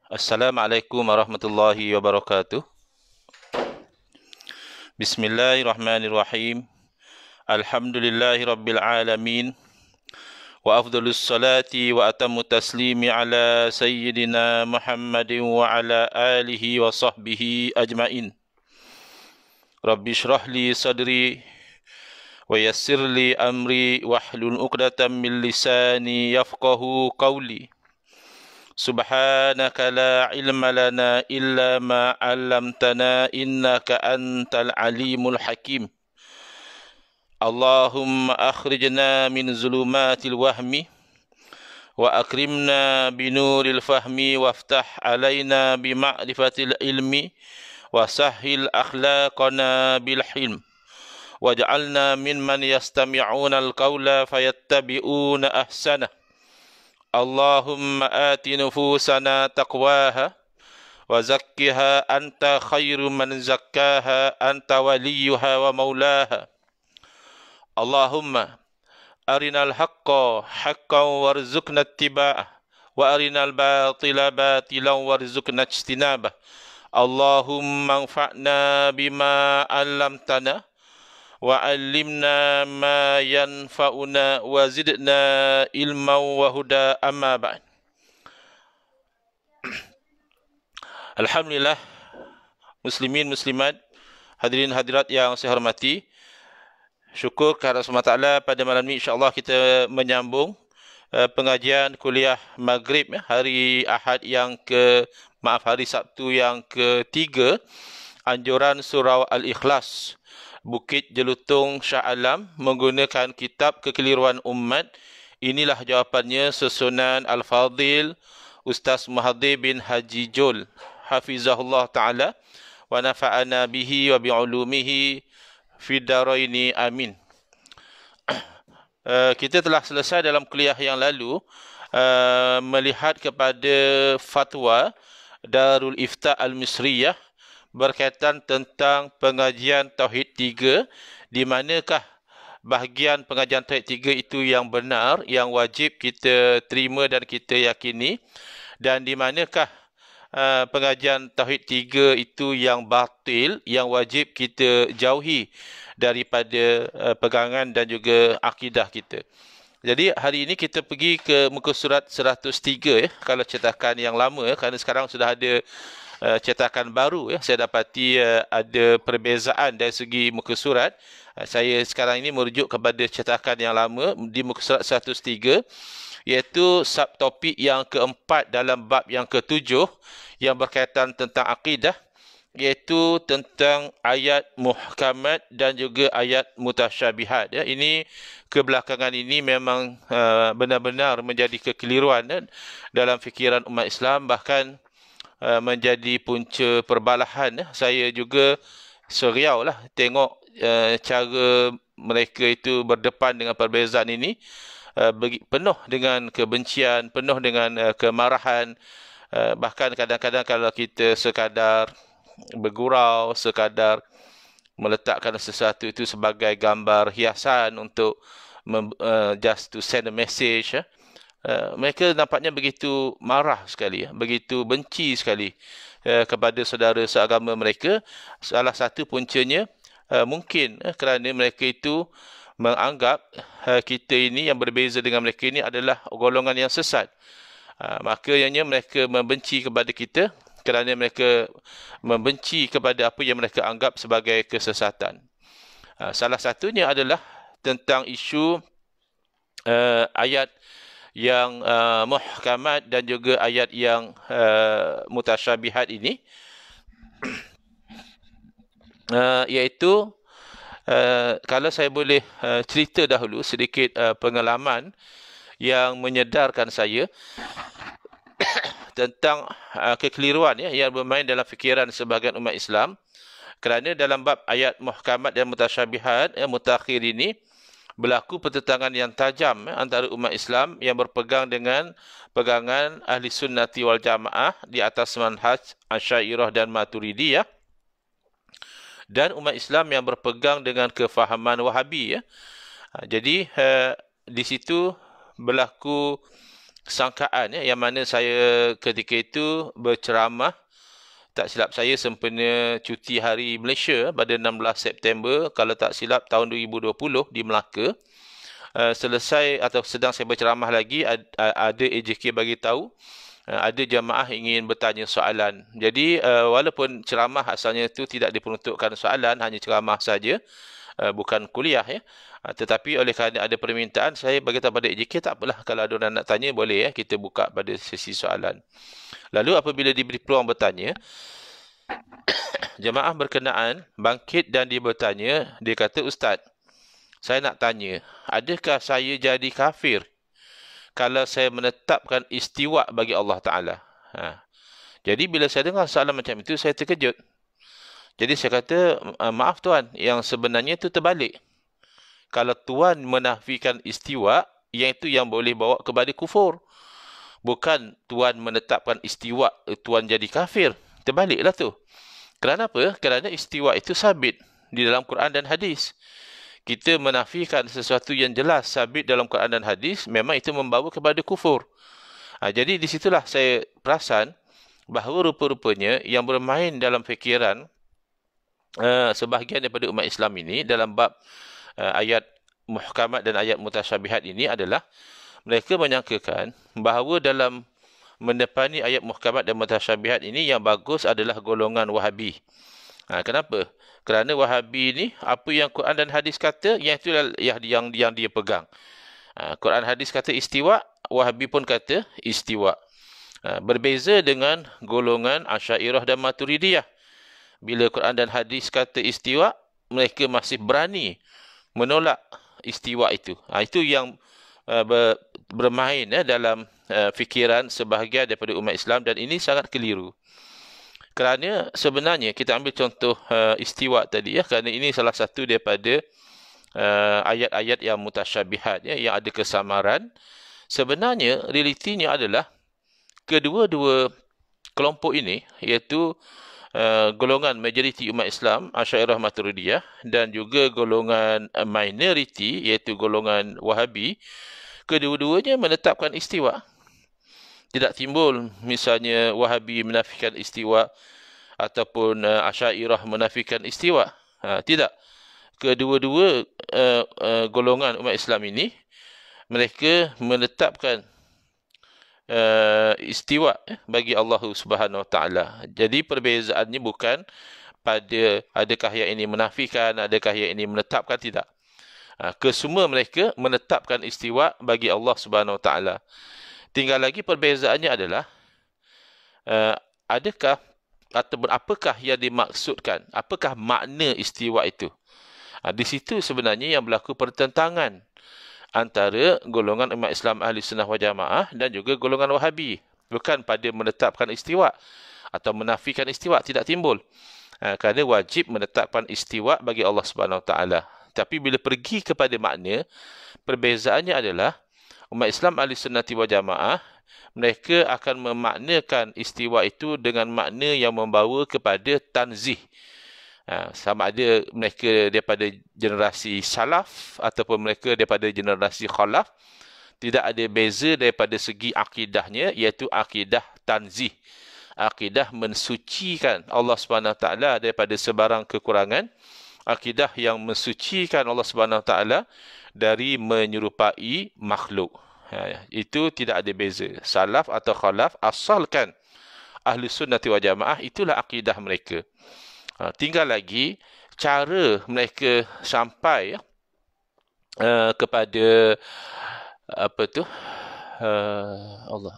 Assalamualaikum warahmatullahi wabarakatuh. Bismillahirrahmanirrahim. Alhamdulillahi rabbil alamin. Wa afdalus salati wa atammu taslimi ala sayyidina Muhammadin wa ala alihi wa sahbihi ajmain. Rabbi shrah li sadri wa yassir li amri wahlul 'uqdatam min lisani yafqahu qawli. Subhanaka la ilma lana illa ma 'allamtana innaka antal alimul hakim. Allahumma akhrijna min zulumatil wahmi wa akrimna binuril fahmi waftah alaina bima'rifatil ilmi wa sahhil akhlaqana bil hilm waj'alna mimman yastami'una al-qawla fayattabi'una ahsanah. Allahumma ati nufusana taqwaha wa zakkiha anta khairu man zakkaha anta waliyuha wa maulaha. Allahumma arinal haqqa haqqan warzuqna ittiba'ah wa arinal batila batilan warzuqna ijtinabah. Allahumma anfa'na bima 'allamtana wa 'allimna ma yanfa'una wa zidna ilman wa huda, amma ba'd. Alhamdulillah, muslimin muslimat, hadirin hadirat yang saya hormati, syukur kepada Allah SWT pada malam ini insya-Allah kita menyambung pengajian kuliah Maghrib hari Ahad hari Sabtu yang ketiga anjuran surau Al-Ikhlas, Bukit Jelutung Shah Alam, menggunakan kitab Kekeliruan Umat. Inilah jawapannya susunan Al-Fadhil Ustaz Muhadhir bin Haji Jul, hafizahullah ta'ala wa nafa'ana bihi wa bi'ulumihi fid daraini amin. Kita telah selesai dalam kuliah yang lalu melihat kepada fatwa Darul Ifta Al-Misriyah berkaitan tentang pengajian Tauhid 3, di manakah bahagian pengajian Tauhid 3 itu yang benar, yang wajib kita terima dan kita yakini, dan di manakah pengajian Tauhid 3 itu yang batil, yang wajib kita jauhi daripada pegangan dan juga akidah kita. Jadi hari ini kita pergi ke muka surat 103 kalau cetakan yang lama, kerana sekarang sudah ada cetakan baru saya dapati ada perbezaan dari segi muka surat. Saya sekarang ini merujuk kepada cetakan yang lama di muka surat 103, iaitu subtopik yang keempat dalam bab yang ketujuh yang berkaitan tentang akidah, iaitu tentang ayat muhkamat dan juga ayat mutasyabihat. Ini kebelakangan ini memang benar-benar menjadi kekeliruan dalam fikiran umat Islam, bahkan menjadi punca perbalahan. Saya juga seriau lah tengok cara mereka itu berdepan dengan perbezaan ini, penuh dengan kebencian, penuh dengan kemarahan. Bahkan kadang-kadang kalau kita sekadar bergurau, sekadar meletakkan sesuatu itu sebagai gambar hiasan untuk just to send a message, mereka nampaknya begitu marah sekali, begitu benci sekali kepada saudara seagama mereka. Salah satu puncanya mungkin kerana mereka itu menganggap kita ini yang berbeza dengan mereka ini adalah golongan yang sesat. Makanya mereka membenci kepada kita kerana mereka membenci kepada apa yang mereka anggap sebagai kesesatan. Salah satunya adalah tentang isu ayat yang muhkamat dan juga ayat yang mutasyabihat ini, iaitu kalau saya boleh cerita dahulu sedikit pengalaman yang menyedarkan saya tentang kekeliruan yang bermain dalam fikiran sebahagian umat Islam. Kerana dalam bab ayat muhkamat dan mutasyabihat mutakhir ini berlaku pertentangan yang tajam antara umat Islam yang berpegang dengan pegangan Ahli Sunnati wal Jamaah di atas manhaj Asy'ariyah dan Maturidiyah, dan umat Islam yang berpegang dengan kefahaman Wahabi. Jadi di situ berlaku sangkaan yang mana saya ketika itu berceramah, tak silap saya sempena cuti hari Malaysia pada 16 September, kalau tak silap tahun 2020 di Melaka. Selesai atau sedang saya berceramah lagi, ada AJK bagi tahu ada jamaah ingin bertanya soalan. Jadi walaupun ceramah asalnya itu tidak diperuntukkan soalan, hanya ceramah saja, bukan kuliah ya. Tetapi oleh kerana ada permintaan, saya beritahu pada AJK, tak apalah, kalau ada orang nak tanya boleh ya, kita buka pada sesi soalan. Lalu apabila diberi peluang bertanya, jemaah berkenaan bangkit dan dia bertanya, dia kata, "Ustaz, saya nak tanya, adakah saya jadi kafir kalau saya menetapkan istiwa bagi Allah Ta'ala?" Jadi bila saya dengar soalan macam itu, saya terkejut. Jadi saya kata, "Maaf tuan, yang sebenarnya itu terbalik. Kalau tuan menafikan istiwa, yang itu yang boleh bawa kepada kufur. Bukan tuan menetapkan istiwa, tuan jadi kafir. Terbaliklah tu. Kenapa? Kerana istiwa itu sabit di dalam Quran dan hadis. Kita menafikan sesuatu yang jelas sabit dalam Quran dan hadis, memang itu membawa kepada kufur." Jadi di situlah saya perasan bahawa rupa-rupanya yang bermain dalam fikiran sebahagian daripada umat Islam ini dalam bab ayat muhkamat dan ayat mutasyabihat ini adalah mereka menyangkakan bahawa dalam mendepani ayat muhkamat dan mutasyabihat ini yang bagus adalah golongan Wahabi. Kenapa? Kerana Wahabi ni apa yang Quran dan hadis kata, yang itu yang dia pegang. Quran hadis kata istiwa, Wahabi pun kata istiwa. Berbeza dengan golongan Asy'ariyah dan Maturidiyah. Bila Quran dan hadis kata istiwa, mereka masih berani menolak istiwa itu. Itu yang bermain dalam fikiran sebahagian daripada umat Islam, dan ini sangat keliru. Kerana sebenarnya kita ambil contoh istiwa tadi ya, kerana ini salah satu daripada ayat-ayat yang mutasyabihat ya, yang ada kesamaran. Sebenarnya realitinya adalah kedua-dua kelompok ini, iaitu golongan majoriti umat Islam Asy'ariyah Maturidiyah dan juga golongan minoriti iaitu golongan Wahabi, kedua-duanya menetapkan istiwa. Tidak timbul misalnya Wahabi menafikan istiwa ataupun Asy'ariyah menafikan istiwa. Tidak. Kedua-dua golongan umat Islam ini, mereka menetapkan istiwa bagi Allah Subhanahu Wa Taala. Jadi perbezaannya bukan pada adakah yang ini menafikan, adakah yang ini menetapkan, tidak. Kesemua mereka menetapkan istiwa bagi Allah Subhanahu Wa Taala. Tinggal lagi perbezaannya adalah adakah ataupun apakah yang dimaksudkan, apakah makna istiwa itu. Di situ sebenarnya yang berlaku pertentangan antara golongan umat Islam Ahli Sunnah wal Jamaah dan juga golongan Wahabi. Bukan pada menetapkan istiwa atau menafikan istiwa, tidak timbul. Kerana wajib menetapkan istiwa bagi Allah Subhanahu Wa Taala. Tapi bila pergi kepada makna, perbezaannya adalah umat Islam Ahli Sunnah wal Jamaah, mereka akan memaknakan istiwa itu dengan makna yang membawa kepada tanzih. Sama ada mereka daripada generasi salaf ataupun mereka daripada generasi khalaf, tidak ada beza daripada segi akidahnya, iaitu akidah tanzih. Akidah mensucikan Allah Subhanahu Wa Taala daripada sebarang kekurangan. Akidah yang mensucikan Allah Subhanahu Wa Taala dari menyerupai makhluk. Itu tidak ada beza. Salaf atau khalaf, asalkan Ahli Sunnah wal Jamaah, itulah akidah mereka. Tinggal lagi cara mereka sampai kepada apa tu Allah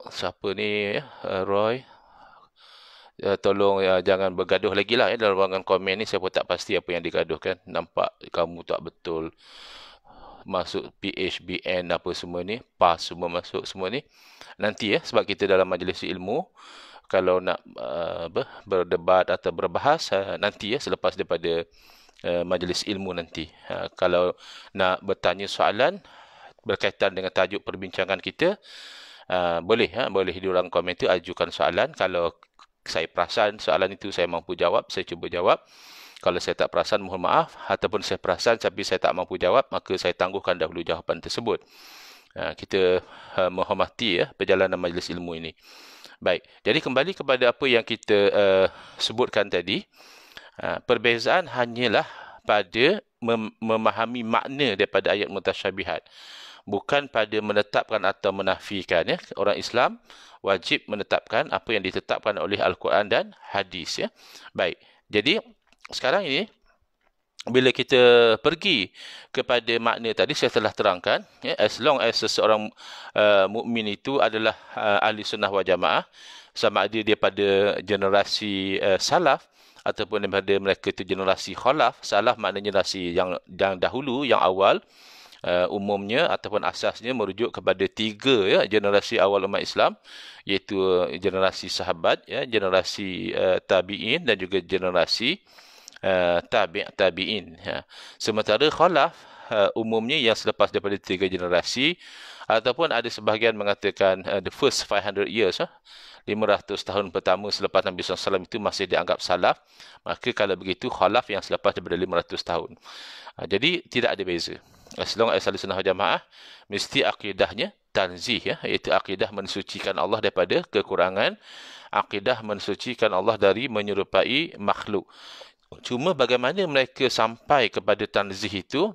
siapa ni Roy, tolong jangan bergaduh lagi lah dalam ruangan komen ni. Saya pun tak pasti apa yang digaduhkan. Nampak kamu tak betul, masuk PHBN apa semua ni, PAS semua masuk semua ni. Nanti sebab kita dalam majlis ilmu, kalau nak berdebat atau berbahas nanti selepas daripada majlis ilmu nanti. Kalau nak bertanya soalan berkaitan dengan tajuk perbincangan kita, boleh di ruang komen tu ajukan soalan. Kalau saya perasan soalan itu saya mampu jawab, saya cuba jawab. Kalau saya tak perasan, mohon maaf. Ataupun saya perasan tapi saya tak mampu jawab, maka saya tangguhkan dahulu jawapan tersebut. Kita menghormati perjalanan majlis ilmu ini. Baik, jadi kembali kepada apa yang kita sebutkan tadi. Perbezaan hanyalah pada memahami makna daripada ayat mutasyabihat, bukan pada menetapkan atau menafikan. Orang Islam wajib menetapkan apa yang ditetapkan oleh Al-Quran dan hadis. Baik, jadi sekarang ini bila kita pergi kepada makna tadi, saya telah terangkan, as long as seseorang mukmin itu adalah ahli sunnah wal jamaah, sama ada dia pada generasi salaf ataupun daripada mereka itu generasi khalaf. Salaf maknanya generasi yang dahulu, yang awal, umumnya ataupun asasnya merujuk kepada tiga generasi awal umat Islam, iaitu generasi sahabat, generasi tabi'in dan juga generasi tabi'in. Sementara khalaf umumnya yang selepas daripada tiga generasi, ataupun ada sebahagian mengatakan the first 500 years, 500 tahun pertama selepas Nabi SAW itu masih dianggap salaf. Maka kalau begitu khalaf yang selepas daripada 500 tahun. Jadi tidak ada beza. As long as Ahlussunnah wal Jamaah mesti akidahnya tanzih, iaitu akidah mensucikan Allah daripada kekurangan, akidah mensucikan Allah dari menyerupai makhluk. Cuma bagaimana mereka sampai kepada tanzih itu,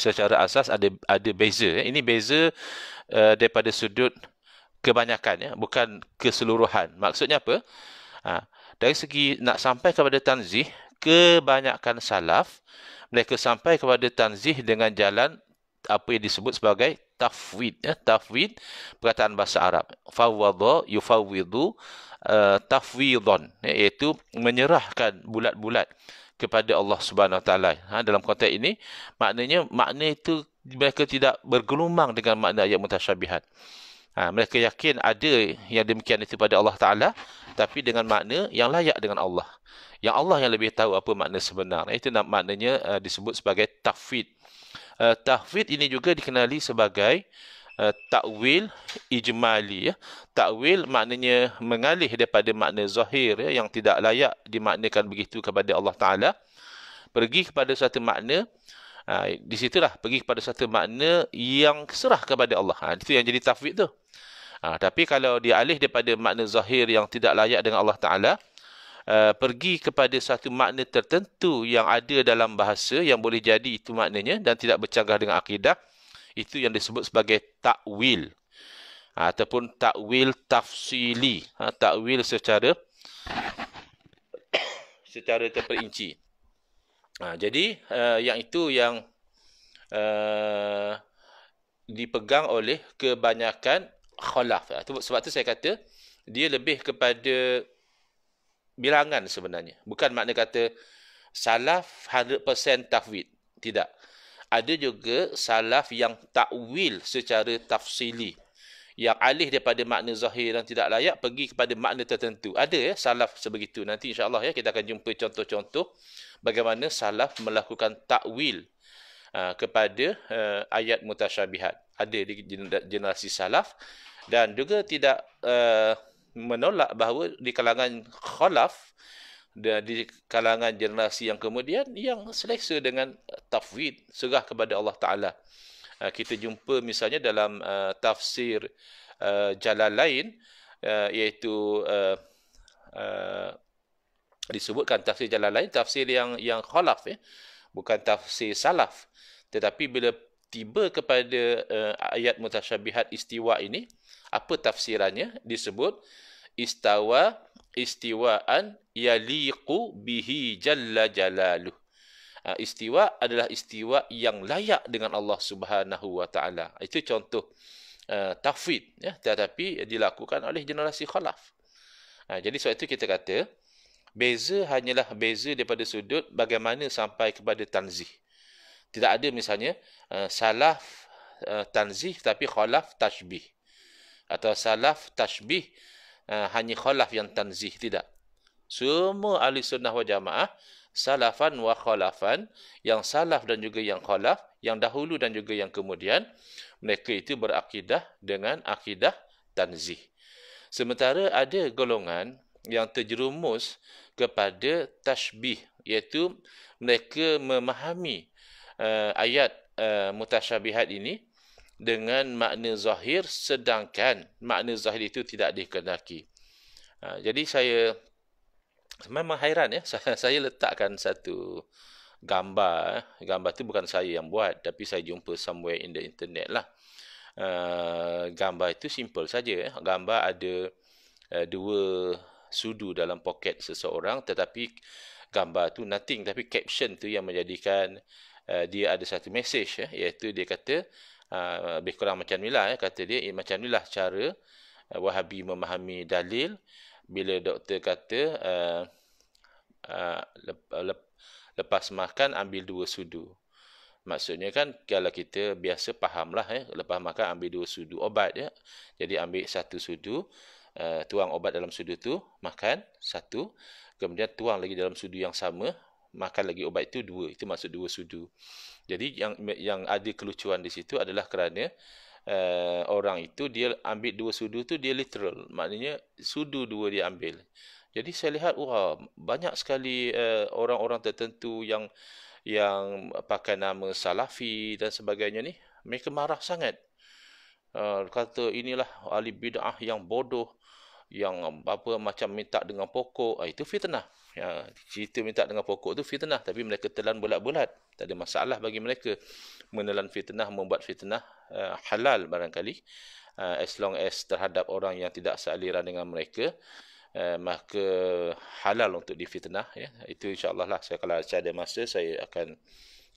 secara asas ada beza. Ini beza daripada sudut kebanyakan, bukan keseluruhan. Maksudnya apa? Dari segi nak sampai kepada tanzih, kebanyakan salaf mereka sampai kepada tanzih dengan jalan apa yang disebut sebagai tafwid. Tafwid perkataan bahasa Arab. Fawwadha yufawwidu tafwidhan, iaitu menyerahkan bulat-bulat kepada Allah Subhanahu Wa Taala. Dalam konteks ini maknanya makna itu mereka tidak bergelumang dengan makna ayat mutasyabihat. Mereka yakin ada yang demikian itu pada Allah Ta'ala, tapi dengan makna yang layak dengan Allah. Yang Allah yang lebih tahu apa makna sebenar. Itu maknanya disebut sebagai tafwid. Tafwid ini juga dikenali sebagai takwil ijmali. Takwil maknanya mengalih daripada makna zahir, yang tidak layak dimaknakan begitu kepada Allah Ta'ala, pergi kepada satu makna. Di situlah pergi kepada satu makna yang serah kepada Allah. Itu yang jadi tafwid tu. Tapi kalau dialih daripada makna zahir yang tidak layak dengan Allah Ta'ala, pergi kepada satu makna tertentu yang ada dalam bahasa, yang boleh jadi itu maknanya dan tidak bercanggah dengan akidah, itu yang disebut sebagai takwil, ataupun takwil tafsili. Takwil secara terperinci. Jadi yang itu yang dipegang oleh kebanyakan khalaf. Sebab tu saya kata dia lebih kepada bilangan sebenarnya. Bukan makna kata salaf 100% tafwid. Tidak. Ada juga salaf yang takwil secara tafsili, yang alih daripada makna zahir yang tidak layak pergi kepada makna tertentu. Ada salaf sebegitu. Nanti insya-Allah kita akan jumpa contoh-contoh bagaimana salaf melakukan takwil kepada ayat mutasyabihat. Ada di generasi salaf, dan juga tidak menolak bahawa di kalangan khalaf, di kalangan generasi yang kemudian, yang selesa dengan tafwid, serah kepada Allah Ta'ala. Kita jumpa misalnya dalam tafsir Jalalain, iaitu disebutkan tafsir Jalalain, tafsir yang khalaf, bukan tafsir salaf. Tetapi bila tiba kepada ayat mutasyabihat istiwa ini, apa tafsirannya? Disebut istiwaan yaliqu bihi jalla jalaluh. Istiwa adalah istiwa yang layak dengan Allah Subhanahu Wa Taala. Itu contoh tafwid, tetapi dilakukan oleh generasi khalaf. Jadi sebab itu kita kata beza hanyalah beza daripada sudut bagaimana sampai kepada tanzih. Tidak ada misalnya salaf tanzih tapi khalaf tashbih, atau salaf tashbih hanya khalaf yang tanzih. Tidak. Semua ahli sunnah wal jamaah, salafan wa khalafan, yang salaf dan juga yang khalaf, yang dahulu dan juga yang kemudian, mereka itu berakidah dengan akidah tanzih. Sementara ada golongan yang terjerumus kepada tashbih, iaitu mereka memahami ayat mutasyabihat ini dengan makna zahir, sedangkan makna zahir itu tidak dikehendaki. Jadi saya memang hairan ya, saya letakkan satu gambar. Gambar tu bukan saya yang buat, tapi saya jumpa somewhere in the internet lah. Gambar itu simple saja. Gambar ada dua sudu dalam poket seseorang, tetapi gambar tu nothing, tapi caption tu yang menjadikan dia ada satu message, iaitu dia kata lebih kurang macam ni lah, kata dia macam ni lah cara Wahabi memahami dalil bila doktor kata lepas makan ambil dua sudu. Maksudnya kan kalau kita biasa fahamlah lepas makan ambil dua sudu obat ya. Jadi ambil satu sudu, tuang obat dalam sudu tu, makan satu, kemudian tuang lagi dalam sudu yang sama, makan lagi obat itu dua. Itu maksud dua sudu. Jadi yang ada kelucuan di situ adalah kerana orang itu dia ambil dua sudu tu dia literal. Maknanya sudu dua dia ambil. Jadi saya lihat wah banyak sekali orang-orang tertentu yang pakai nama Salafi dan sebagainya ni, mereka marah sangat. Kata inilah ahli bid'ah yang bodoh, yang apa macam minta dengan pokok. Itu fitnah. Cerita minta dengan pokok tu fitnah, tapi mereka telan bulat-bulat. Tak ada masalah bagi mereka menelan fitnah, membuat fitnah halal barangkali, as long as terhadap orang yang tidak sealiran dengan mereka, maka halal untuk difitnah ya. Itu insya-Allah lah, saya kalau ada masa saya akan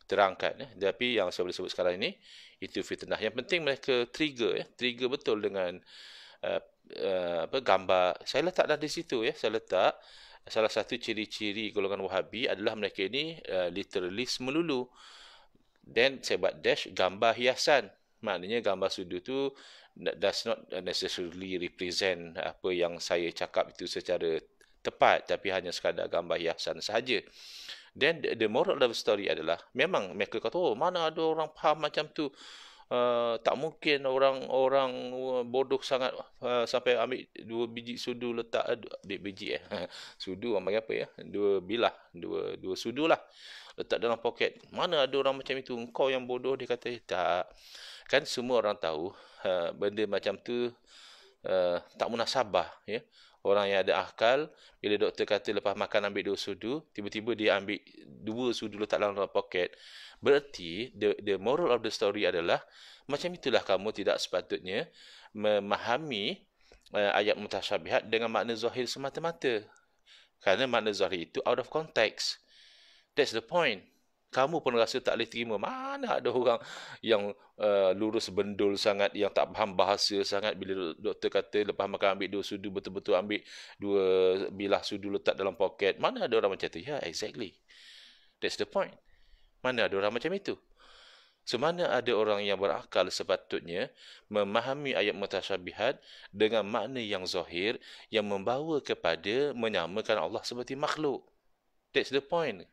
terangkan ya. Tapi yang saya boleh sebut sekarang ini itu fitnah. Yang penting mereka trigger betul dengan gambar. Saya letak dah di situ ya. Saya letak salah satu ciri-ciri golongan Wahabi adalah mereka ini literalist melulu. Dan saya buat dash gambar hiasan. Maknanya gambar sudu tu does not necessarily represent apa yang saya cakap itu secara tepat, tapi hanya sekadar gambar hiasan sahaja. Dan the moral of the story adalah memang mereka kata, oh mana ada orang faham macam tu. Tak mungkin orang-orang bodoh sangat sampai ambil dua biji sudu letak biji sudu ambil apa ya, dua bilah, dua sudu lah letak dalam poket. Mana ada orang macam itu? Engkau yang bodoh, dia kata. Tak, kan semua orang tahu benda macam tu tak munasabah ya. Orang yang ada akal, bila doktor kata lepas makan ambil dua sudu, tiba-tiba dia ambil dua sudu letak dalam poket. Berarti the moral of the story adalah macam itulah kamu tidak sepatutnya memahami ayat mutasyabihat dengan makna zahir semata-mata. Kerana makna zahir itu out of context. That's the point. Kamu pun rasa tak boleh terima. Mana ada orang yang lurus bendul sangat, yang tak faham bahasa sangat, bila doktor kata lepas makan ambil dua sudu, betul-betul ambil dua bilah sudu letak dalam poket. Mana ada orang macam tu? Ya, exactly. That's the point. Mana ada orang macam itu? Semana ada orang yang berakal sepatutnya memahami ayat mutasyabihat dengan makna yang zahir, yang membawa kepada menyamakan Allah seperti makhluk. That's the point.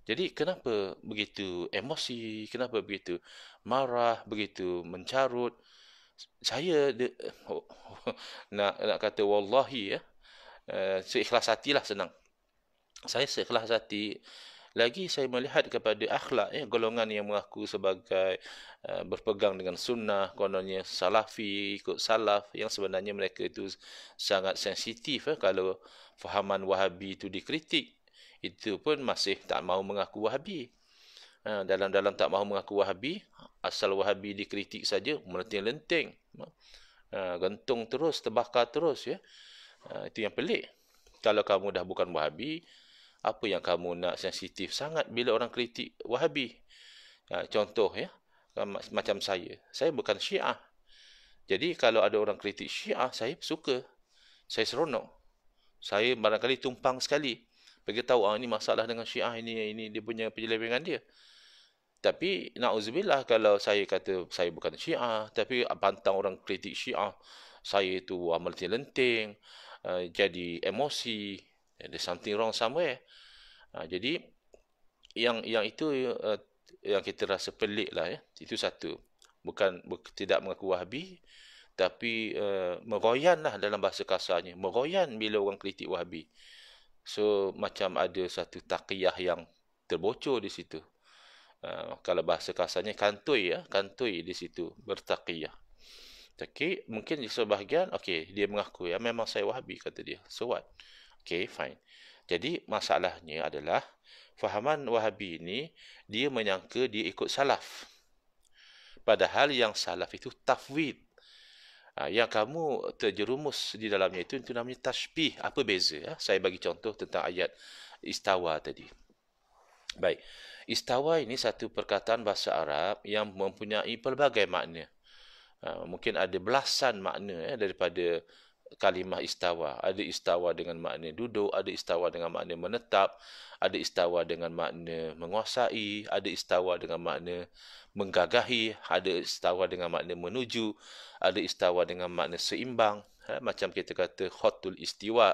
Jadi kenapa begitu emosi, kenapa begitu marah, begitu mencarut? Saya nak kata wallahi ya, seikhlas hatilah senang. Saya seikhlas hati. Lagi saya melihat kepada akhlak golongan yang mengaku sebagai berpegang dengan sunnah, kononnya salafi, ikut salaf, yang sebenarnya mereka itu sangat sensitif kalau fahaman Wahabi itu dikritik. Itu pun masih tak mahu mengaku Wahabi. Dalam tak mahu mengaku Wahabi, asal Wahabi dikritik saja, melenting-lenting. Gantung terus, terbakar terus ya. Itu yang pelik. Kalau kamu dah bukan Wahabi, apa yang kamu nak sensitif sangat bila orang kritik Wahabi? Contoh ya, macam saya bukan Syiah. Jadi kalau ada orang kritik Syiah, saya suka. Saya seronok. Saya barangkali tumpang sekali. Bagi tahu ini masalah dengan Syiah, ini dia punya penyelewengan dia. Tapi na'udzubillah kalau saya kata saya bukan Syiah, tapi pantang orang kritik Syiah, saya itu melenting-lenting, jadi emosi, there's something wrong somewhere. Jadi yang itu yang kita rasa pelik lah ya. Itu satu. Bukan tidak mengaku Wahabi, tapi meroyan lah dalam bahasa kasarnya. Meroyan bila orang kritik Wahabi. So macam ada satu taqiyah yang terbocor di situ. Kalau bahasa kasarnya kantoi, ya, kantoi di situ, bertaqiyah. Tapi mungkin di sebahagian, okey, dia mengaku, ya, memang saya Wahabi, kata dia. So what? Okey, fine. Jadi masalahnya adalah fahaman Wahabi ini, dia menyangka dia ikut salaf. Padahal yang salaf itu tafwid. Yang kamu terjerumus di dalamnya itu namanya tashbih. Apa beza? Ya? Saya bagi contoh tentang ayat istawa tadi. Baik. Istawa ini satu perkataan bahasa Arab yang mempunyai pelbagai makna. Mungkin ada belasan makna, ya, daripada kalimah istawa. Ada istawa dengan makna duduk, ada istawa dengan makna menetap, ada istawa dengan makna menguasai, ada istawa dengan makna menggagahi, ada istawa dengan makna menuju, ada istawa dengan makna seimbang. Macam kita kata khatul istiwa.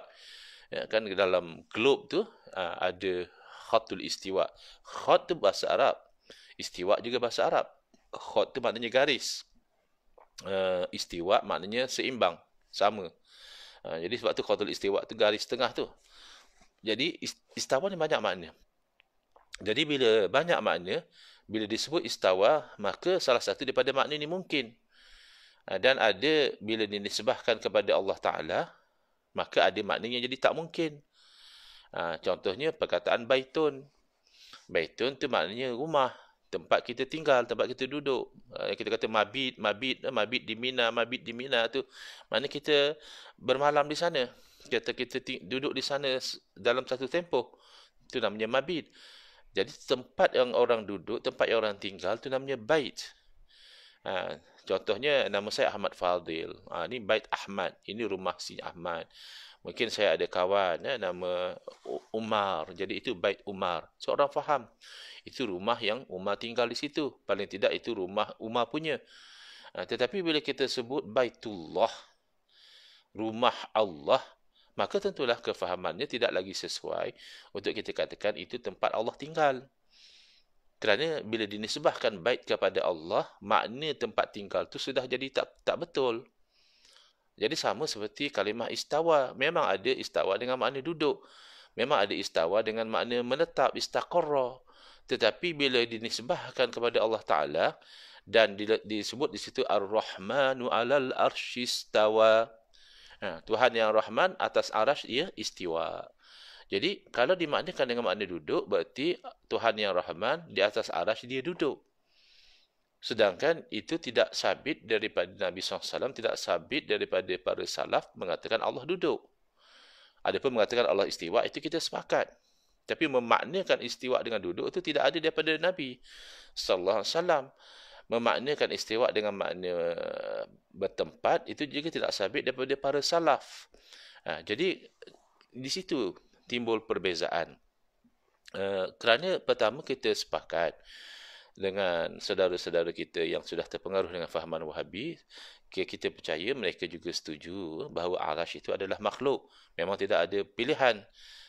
Ya, kan dalam globe tu ada khatul istiwa. Khat tu bahasa Arab. Istiwa juga bahasa Arab. Khat tu maknanya garis. Istiwa maknanya seimbang, sama. Jadi sebab tu khatul istiwa tu garis tengah tu. Jadi istawa ni banyak makna. Jadi bila banyak makna, bila disebut istawa, maka salah satu daripada makna ni mungkin. Dan ada bila dinisbahkan kepada Allah Ta'ala, maka ada maknanya jadi tak mungkin. Contohnya perkataan baitun. Baitun tu maknanya rumah, tempat kita tinggal, tempat kita duduk. Kita kata mabit di Mina tu, maknanya kita bermalam di sana. Kita duduk di sana dalam satu tempoh. Itu namanya mabit. Jadi tempat yang orang duduk, tempat yang orang tinggal, itu namanya bait. Contohnya, nama saya Ahmad Fadil. Ini bait Ahmad. Ini rumah si Ahmad. Mungkin saya ada kawan, ya, nama Umar. Jadi itu bait Umar. Seorang faham. Itu rumah yang Umar tinggal di situ. Paling tidak itu rumah Umar punya. Tetapi bila kita sebut Baitullah, rumah Allah, maka tentulah kefahamannya tidak lagi sesuai untuk kita katakan itu tempat Allah tinggal. Kerana bila dinisbahkan bait kepada Allah, makna tempat tinggal itu sudah jadi tak betul. Jadi sama seperti kalimah istawa. Memang ada istawa dengan makna duduk. Memang ada istawa dengan makna menetap, istaqarra. Tetapi bila dinisbahkan kepada Allah Ta'ala, dan disebut di situ Ar-Rahmanu 'alal arsyistawa. Tuhan yang Rahman atas arash ia istiwa. Jadi kalau dimaknakan dengan makna duduk, berarti Tuhan yang Rahman di atas arash dia duduk. Sedangkan itu tidak sabit daripada Nabi SAW, tidak sabit daripada para salaf mengatakan Allah duduk. Adapun mengatakan Allah istiwa, itu kita sepakat. Tapi memaknakan istiwa dengan duduk itu tidak ada daripada Nabi SAW. Memaknakan istiwa dengan makna bertempat, itu juga tidak sabit daripada para salaf. Jadi di situ timbul perbezaan. Kerana pertama kita sepakat dengan saudara-saudara kita yang sudah terpengaruh dengan fahaman Wahabi, kita percaya mereka juga setuju bahawa arash itu adalah makhluk. Memang tidak ada pilihan.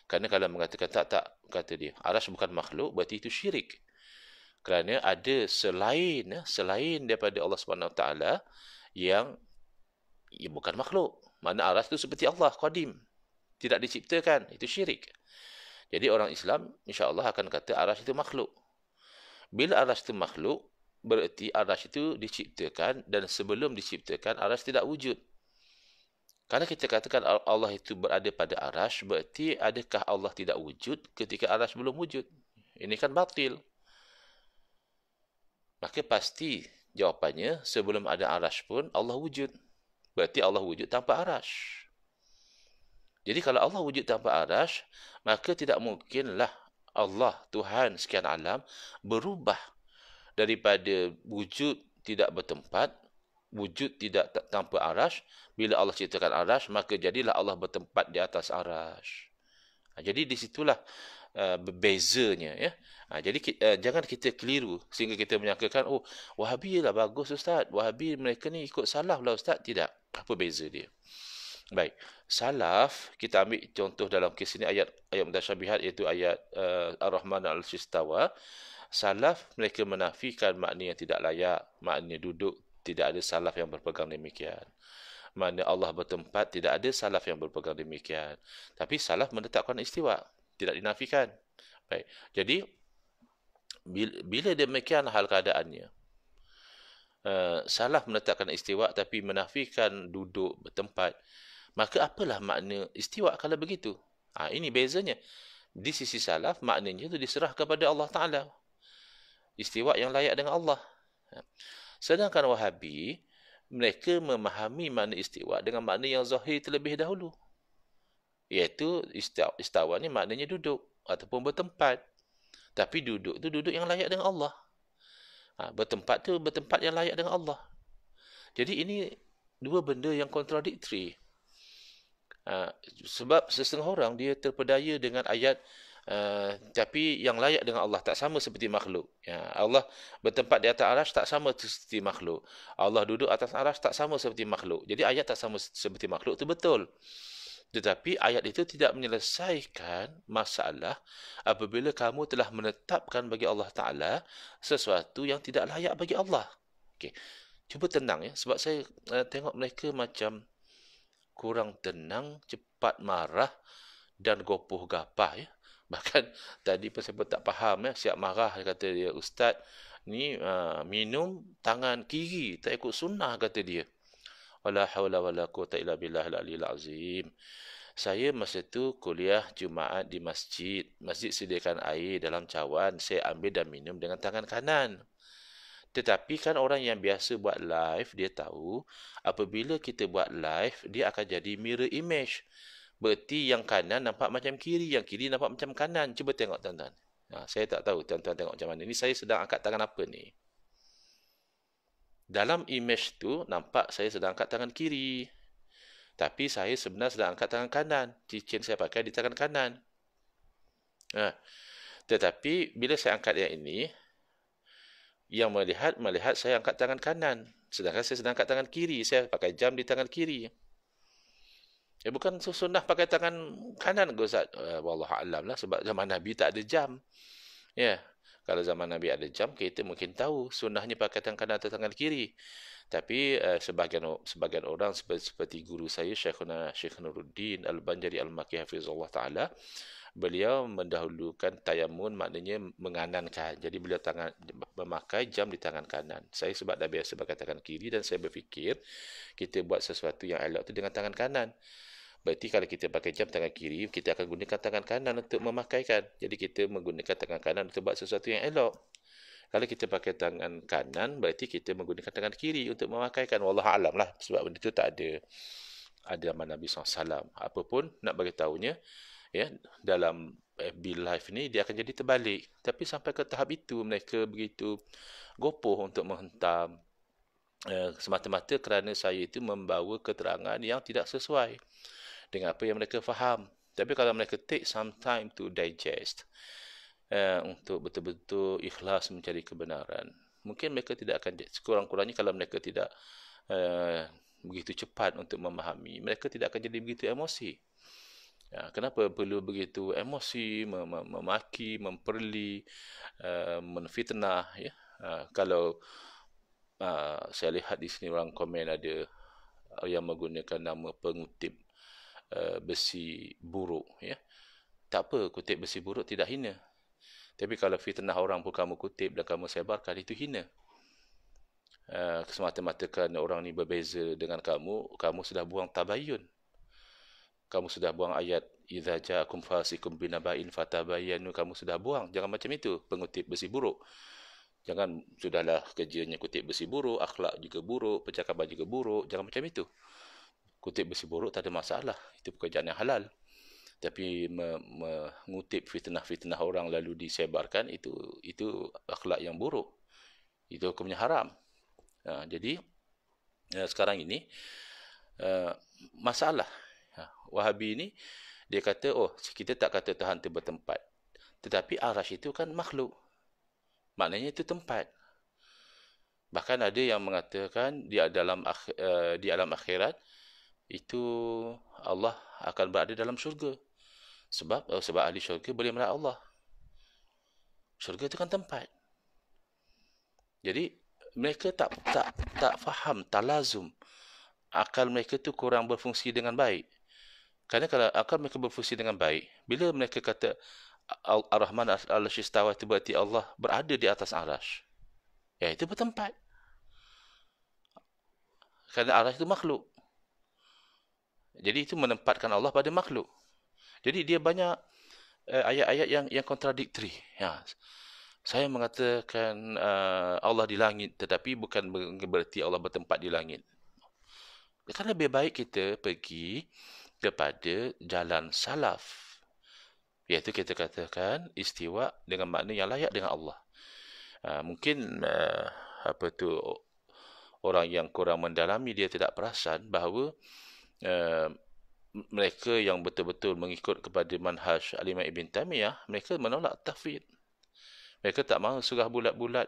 Kerana kalau mengatakan tak, kata dia, arash bukan makhluk, berarti itu syirik. Kerana ada selain daripada Allah Subhanahu Wa Taala yang bukan makhluk. Mana arash itu seperti Allah, qadim. Tidak diciptakan, itu syirik. Jadi orang Islam insya-Allah akan kata arash itu makhluk. Bila arash itu makhluk, berarti arash itu diciptakan, dan sebelum diciptakan arash tidak wujud. Kalau kita katakan Allah itu berada pada arash, berarti adakah Allah tidak wujud ketika arash belum wujud? Ini kan batil. Maka pasti jawapannya sebelum ada arash pun Allah wujud. Berarti Allah wujud tanpa arash. Jadi kalau Allah wujud tanpa arash, maka tidak mungkinlah Allah, Tuhan sekian alam, berubah daripada wujud tidak bertempat, wujud tidak tanpa arash. Bila Allah ciptakan arash, maka jadilah Allah bertempat di atas arash. Jadi disitulah bezanya, ya. Jadi jangan kita keliru sehingga kita menyangkakan, oh, Wahabi lah bagus Ustaz, Wahabi mereka ni ikut salaf lah Ustaz. Tidak. Apa beza dia? Baik, salaf, kita ambil contoh dalam kes ini ayat mutasyabihat, iaitu ayat Ar-Rahman al-Shistawa. Salaf mereka menafikan makna yang tidak layak, makna duduk, tidak ada salaf yang berpegang demikian. Makna Allah bertempat, tidak ada salaf yang berpegang demikian. Tapi salaf menetapkan istiwa, tidak dinafikan. Baik. Jadi Bila demikian hal keadaannya, salah menetapkan istiwa tapi menafikan duduk bertempat, maka apalah makna istiwa kalau begitu? Ini bezanya. Di sisi salaf, maknanya itu diserah kepada Allah Ta'ala. Istiwa yang layak dengan Allah. Sedangkan Wahabi, mereka memahami makna istiwa dengan makna yang zahir terlebih dahulu. Iaitu istawa ni maknanya duduk ataupun bertempat. Tapi duduk tu duduk yang layak dengan Allah. Bertempat tu bertempat yang layak dengan Allah. Jadi ini dua benda yang kontradiktori. Sebab setengah orang dia terpedaya dengan ayat tapi yang layak dengan Allah tak sama seperti makhluk. Allah bertempat di atas arasy tak sama seperti makhluk. Allah duduk atas arasy tak sama seperti makhluk. Jadi ayat tak sama seperti makhluk itu betul. Tetapi ayat itu tidak menyelesaikan masalah apabila kamu telah menetapkan bagi Allah Ta'ala sesuatu yang tidak layak bagi Allah. Okey. Cuba tenang ya. Sebab saya tengok mereka macam kurang tenang, cepat marah dan gopoh gapah ya. Bahkan tadi pun saya pun tak faham ya, siap marah kata dia, ustaz ni minum tangan kiri tak ikut sunnah kata dia. Wala haula wala quwata illa billahil aliyil azim. Saya masa tu kuliah Jumaat di masjid. Masjid sediakan air dalam cawan, saya ambil dan minum dengan tangan kanan. Tetapi kan orang yang biasa buat live, dia tahu apabila kita buat live, dia akan jadi mirror image. Berarti yang kanan nampak macam kiri, yang kiri nampak macam kanan. Cuba tengok tuan-tuan. Saya tak tahu tuan-tuan tengok macam mana. Ini saya sedang angkat tangan apa ni? Dalam image tu nampak saya sedang angkat tangan kiri. Tapi saya sebenarnya sedang angkat tangan kanan. Cincin saya pakai di tangan kanan. Tetapi bila saya angkat yang ini, yang melihat saya angkat tangan kanan. Sedangkan saya sedang angkat tangan kiri. Saya pakai jam di tangan kiri. Bukan sunnah pakai tangan kanan ke Ustaz? Wallahualam lah. Sebab zaman Nabi tak ada jam. Kalau zaman Nabi ada jam, kita mungkin tahu sunnahnya pakai tangan kanan atau tangan kiri. Tapi sebagian orang seperti guru saya, Syekh Nuruddin Al-Banjari Al-Makki Hafizullah Ta'ala, beliau mendahulukan tayamun, maknanya menganankan. Jadi beliau memakai jam di tangan kanan. Saya sebab dah biasa pakai tangan kiri dan saya berfikir kita buat sesuatu yang elok tu dengan tangan kanan. Berarti kalau kita pakai jam tangan kiri, kita akan gunakan tangan kanan untuk memakaikan. Jadi kita menggunakan tangan kanan untuk buat sesuatu yang elok. Kalau kita pakai tangan kanan, berarti kita menggunakan tangan kiri untuk memakaikan. Wallahualam lah. Sebab benda itu tak ada zaman Nabi SAW. Apapun nak bagi tahunya, dalam FB Live ni, dia akan jadi terbalik. Tapi sampai ke tahap itu, mereka begitu gopoh untuk menghentam. Semata-mata kerana saya itu membawa keterangan yang tidak sesuai dengan apa yang mereka faham. Tapi kalau mereka take some time to digest, untuk betul-betul ikhlas mencari kebenaran, mungkin mereka tidak akan, sekurang-kurangnya kalau mereka tidak begitu cepat untuk memahami, mereka tidak akan jadi begitu emosi. Kenapa perlu begitu emosi, memaki, memperli, menfitnah? Kalau saya lihat di sini orang komen ada yang menggunakan nama pengutip besi buruk. Tak apa, kutip besi buruk tidak hina. Tapi kalau fitnah orang pun kamu kutip dan kamu sebarkan, itu hina. Semata-mata kerana orang ni berbeza dengan kamu sudah buang tabayun. Kamu sudah buang ayat idza ja'akum fasikum binaba'in fatabayyanu, kamu sudah buang. Jangan macam itu, pengutip besi buruk. Jangan, sudahlah kerjanya kutip besi buruk, akhlak juga buruk, percakapan juga buruk. Jangan macam itu. Kutip besi buruk tak ada masalah. Itu pekerjaan yang halal. Tapi mengutip fitnah-fitnah orang lalu disebarkan, itu akhlak yang buruk. Itu hukumnya haram. Jadi sekarang ini masalah Wahabi ini, dia kata, kita tak kata Tuhan itu bertempat. Tetapi arasy itu kan makhluk. Maknanya itu tempat. Bahkan ada yang mengatakan di alam akhirat itu Allah akan berada dalam syurga. Sebab ahli syurga boleh melihat Allah. Syurga itu kan tempat. Jadi mereka tak faham talazum. Akal mereka tu kurang berfungsi dengan baik. Kerana kalau akal mereka berfungsi dengan baik, bila mereka kata Ar-Rahman al-Arsy istawa itu berarti Allah berada di atas arasy. Ya, itu bertempat. Kerana arasy itu makhluk. Jadi itu menempatkan Allah pada makhluk. Jadi dia banyak ayat-ayat yang kontradiktori. Ya. Saya mengatakan Allah di langit, tetapi bukan berarti Allah bertempat di langit. Kerana lebih baik kita pergi kepada jalan salaf. Iaitu kita katakan istiwa dengan makna yang layak dengan Allah. Mungkin orang yang kurang mendalami dia tidak perasan bahawa mereka yang betul-betul mengikut kepada manhaj Al-Imam Ibn Taymiyah, mereka menolak tafwid. Mereka tak mahu surah bulat-bulat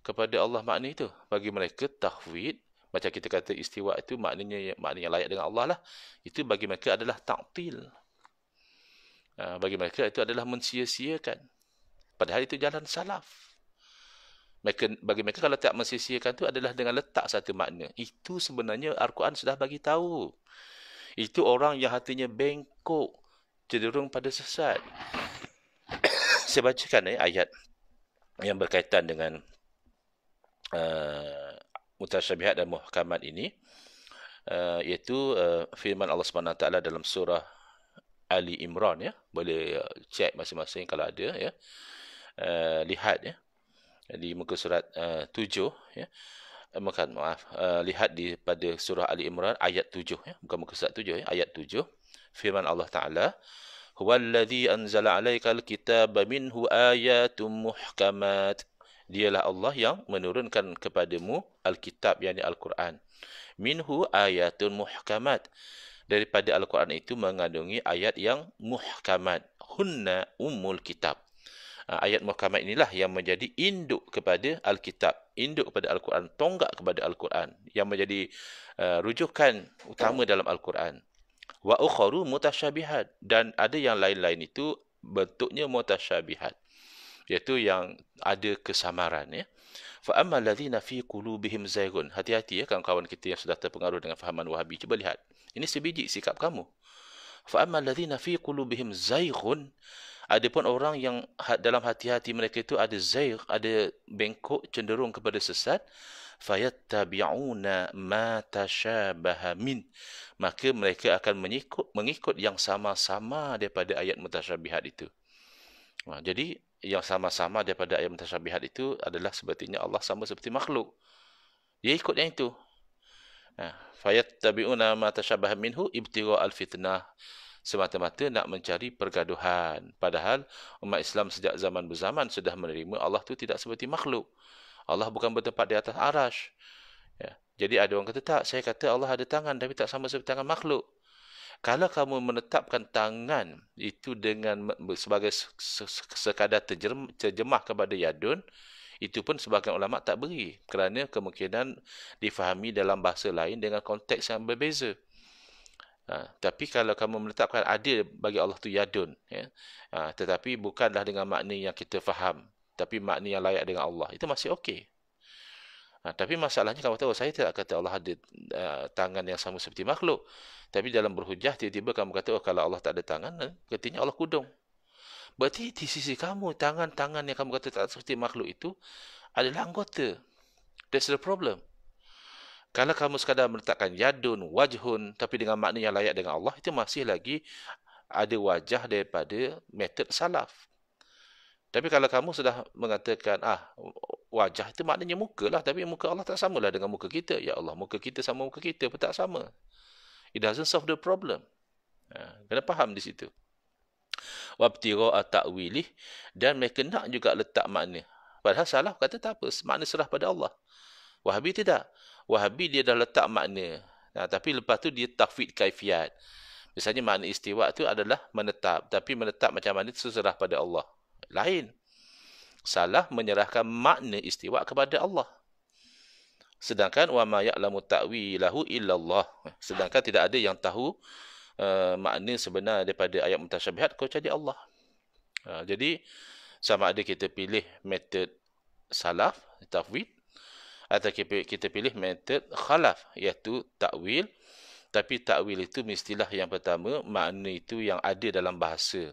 kepada Allah makna itu. Bagi mereka tafwid, macam kita kata istiwa itu maknanya yang layak dengan Allah lah. Itu bagi mereka adalah ta'til. Bagi mereka itu adalah mensia-siakan. Padahal itu jalan salaf. Bagi mereka kalau tak mensia-siakan itu adalah dengan letak satu makna. Itu sebenarnya Al-Quran sudah bagi tahu. Itu orang yang hatinya bengkok, cenderung pada sesat. Saya bacakan ayat yang berkaitan dengan mutasyabihat dan muhkamat ini, iaitu firman Allah SWT dalam surah Ali Imran, ya. Boleh cek masing-masing kalau ada, ya. Lihat, ya, di muka surat 7, ya. Lihat pada surah Ali Imran ayat 7, ya. Bukan muka surat 7, ya. Ayat 7. Firman Allah Ta'ala, Huwallazi anzala alaikal kitaba minhu ayatum muhkamat. Dialah Allah yang menurunkan kepadamu Alkitab, yakni Al-Quran. Minhu ayatun muhkamat. Daripada Al-Quran itu mengandungi ayat yang muhkamat. Hunna ummul kitab. Ayat muhkamat inilah yang menjadi induk kepada Alkitab, induk kepada Al-Quran, tonggak kepada Al-Quran, yang menjadi rujukan utama dalam Al-Quran. Wa ukharu mutasyabihat, dan ada yang lain-lain itu bentuknya mutasyabihat, iaitu yang ada kesamaran, ya. Fa ammal ladzina fi qulubihim zaygun. Hati-hati, ya, kawan-kawan kita yang sudah terpengaruh dengan fahaman Wahabi, cuba lihat. Ini sebiji sikap kamu. Fa ammal ladzina fi qulubihim zaygun. Adapun orang yang dalam hati-hati mereka itu ada zayg, ada bengkok, cenderung kepada sesat, fayattabi'una ma tashabaha min. Maka mereka akan mengikut yang sama-sama daripada ayat mutasyabihat itu. Jadi yang sama-sama daripada ayat mutasyabihat itu adalah sepertinya Allah sama seperti makhluk. Dia ikut yang itu. Fayattabi'una ma tashabaha minhu ibtigha al-fitnah. Semata-mata nak mencari pergaduhan. Padahal umat Islam sejak zaman berzaman sudah menerima Allah itu tidak seperti makhluk. Allah bukan bertempat di atas arasy. Ya. Jadi ada orang kata, tak, saya kata Allah ada tangan tapi tak sama seperti tangan makhluk. Kalau kamu menetapkan tangan itu dengan sebagai sekadar terjemah kepada yadun, itu pun sebagian ulama tak beri, kerana kemungkinan difahami dalam bahasa lain dengan konteks yang berbeza. Tapi kalau kamu menetapkan ada bagi Allah tu yadun, ya, tetapi bukanlah dengan makna yang kita faham, tapi makna yang layak dengan Allah, itu masih okey. Tapi masalahnya kamu tahu, saya tidak kata Allah ada tangan yang sama seperti makhluk, tapi dalam berhujah tiba-tiba kamu kata, oh, kalau Allah tak ada tangan, katanya Allah kudung. Berarti di sisi kamu, tangan-tangan yang kamu kata tak seperti makhluk itu adalah anggota. That's the problem. Kalau kamu sekadar meletakkan yadun, wajhun, tapi dengan makna yang layak dengan Allah, itu masih lagi ada wajah daripada metod salaf. Tapi kalau kamu sudah mengatakan, wajah itu maknanya muka lah, tapi muka Allah tak samalah dengan muka kita. Ya Allah, muka kita sama muka kita pun tak sama. It doesn't solve the problem. Kena faham di situ. Wabtira ta'wilih, dan mereka nak juga letak makna. Padahal salaf kata tak apa, makna serah pada Allah. Wahabi tidak. Wahabi dia dah letak makna. Tapi lepas tu dia tafwid kaifiat. Misalnya makna istiwa tu adalah menetap. Tapi menetap macam mana itu serah pada Allah. Lain. Salah menyerahkan makna istiwa kepada Allah. Sedangkan wa ma ya'lamu ta'wilahu illallah. Sedangkan tidak ada yang tahu makna sebenar daripada ayat mutasyabihat kecuali Allah. Jadi sama ada kita pilih metod salaf, tafwid, atau kita pilih metod khalaf, iaitu takwil. Tapi takwil itu mestilah yang pertama makna itu yang ada dalam bahasa.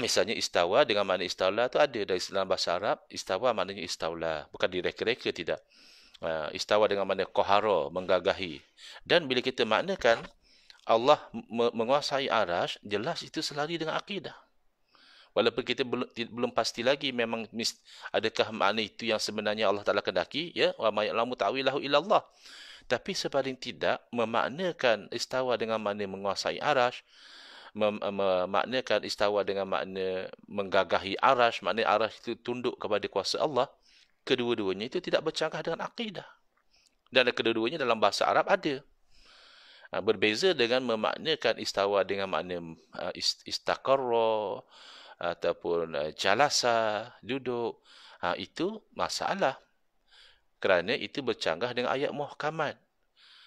Misalnya istawa dengan makna istaula tu ada dari dalam bahasa Arab. Istawa maknanya istaula, bukan direka-reka, tidak. Istawa dengan makna qahara, menggagahi. Dan bila kita maknakan Allah menguasai arasy, jelas itu selari dengan akidah. Walaupun kita belum pasti lagi memang adakah makna itu yang sebenarnya Allah Taala kendaki, ya, wa ma ya'lamu ta'wilahu illallah. Tapi sepaling tidak memaknakan istawa dengan makna menguasai arasy, memaknakan istawa dengan makna menggagahi arasy, makna arasy itu tunduk kepada kuasa Allah, kedua-duanya itu tidak bercanggah dengan akidah. Dan kedua-duanya dalam bahasa Arab ada. Berbeza dengan memaknakan istawa dengan makna istaqarra ataupun jalasa, duduk. Itu masalah. Kerana itu bercanggah dengan ayat muhkamat.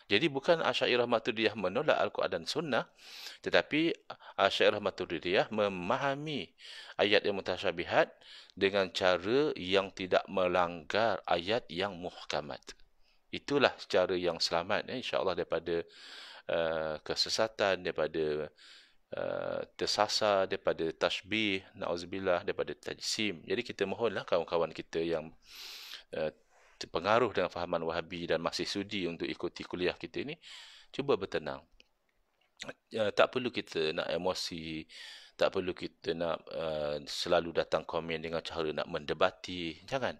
Jadi bukan Asy'ariyah Maturidiyah menolak Al-Quran dan Sunnah, tetapi Asy'ariyah Maturidiyah memahami ayat yang mutasyabihat dengan cara yang tidak melanggar ayat yang muhkamat. Itulah cara yang selamat, insya-Allah, daripada kesesatan, daripada tersasar, daripada tashbih, na'udzubillah, daripada tajsim. Jadi kita mohonlah kawan-kawan kita yang terpengaruh dengan fahaman Wahabi dan masih sudi untuk ikuti kuliah kita ini, cuba bertenang. Tak perlu kita nak emosi, tak perlu kita nak selalu datang komen dengan cara nak mendebati. Jangan.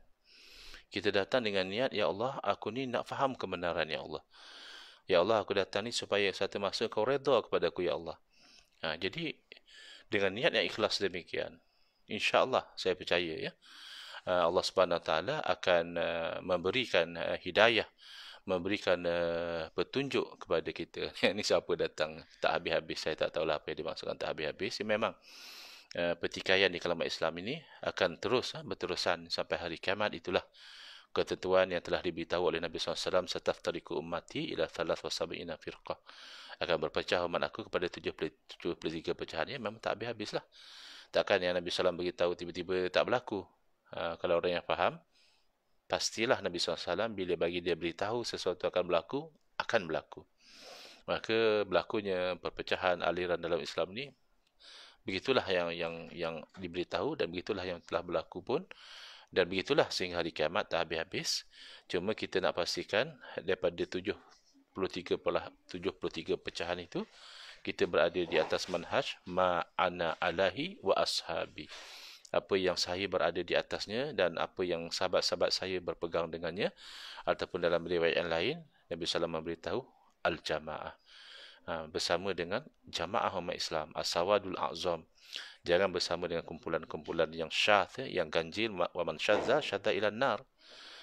Kita datang dengan niat, ya Allah, aku ni nak faham kebenaran, ya Allah. Ya Allah, aku datang ni supaya satu masa kau redha kepada aku, ya Allah. Jadi dengan niat yang ikhlas demikian, insya-Allah saya percaya, ya, Allah Subhanahu Wa Taala akan memberikan hidayah, memberikan petunjuk kepada kita. Ini siapa datang tak habis-habis, saya tak tahulah apa yang dimaksudkan tak habis-habis. Memang pertikaian di kalangan Islam ini akan terus berterusan sampai hari kiamat. Itulah ketentuan yang telah diberitahu oleh Nabi SAW, sataftariqu ummati ila 73 firqah. Akan berpecah umat aku kepada 73 pecahan. Ya, memang tak habis-habislah. Takkan yang Nabi SAW beritahu tiba-tiba tak berlaku. Kalau orang yang faham, pastilah Nabi SAW bila bagi dia beritahu sesuatu akan berlaku, akan berlaku. Maka berlakunya perpecahan aliran dalam Islam ni, begitulah yang diberitahu, dan begitulah yang telah berlaku pun, dan begitulah sehingga hari kiamat tak habis-habis. Cuma kita nak pastikan daripada 73 pecahan itu, kita berada di atas manhaj ma'ana alahi wa ashabi. Apa yang saya berada di atasnya dan apa yang sahabat-sahabat saya berpegang dengannya. Ataupun dalam riwayat yang lain, Nabi SAW memberitahu al-jamaah, bersama dengan jamaah umat Islam, as-sawadul a'zam. Jangan bersama dengan kumpulan-kumpulan yang syadz, yang ganjil. Wa man syadza syadda ila nar.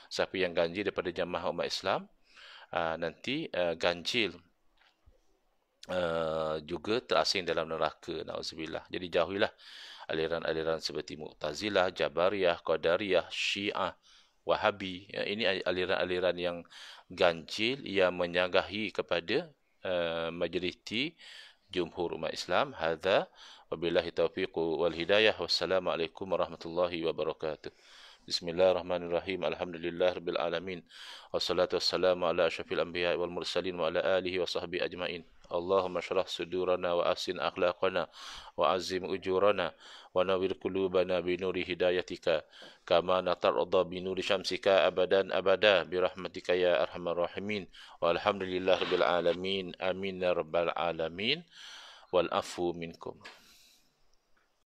Siapa yang ganjil daripada jamaah umat Islam, nanti ganjil juga terasing dalam neraka, na'udzubillah. Jadi jauhilah aliran-aliran seperti Mu'tazilah, Jabariyah, Qadariyah, Syiah, Wahabi. Ini aliran-aliran yang ganjil, yang menyanggahi kepada majoriti jumhur umat Islam. Hadza wabillahi taufiq wal hidayah. Wassalamualaikum warahmatullahi wabarakatuh. Bismillahirrahmanirrahim. Alhamdulillahirabbil alamin. Wassalatu wassalamu ala asyrafil anbiya'i wal mursalin wa ala alihi wa sahbihi ajmain. Allahumma syrah sudurana wa ahsin akhlaqana wa azim ujurana wa nawwir qulubana bi nuri hidayatika kama natarda bi nuri syamsika abadan abada bi rahmatika ya arhamar rahimin. Walhamdulillahirabbil alamin. Amin ya rabbal alamin. Wal afu minkum.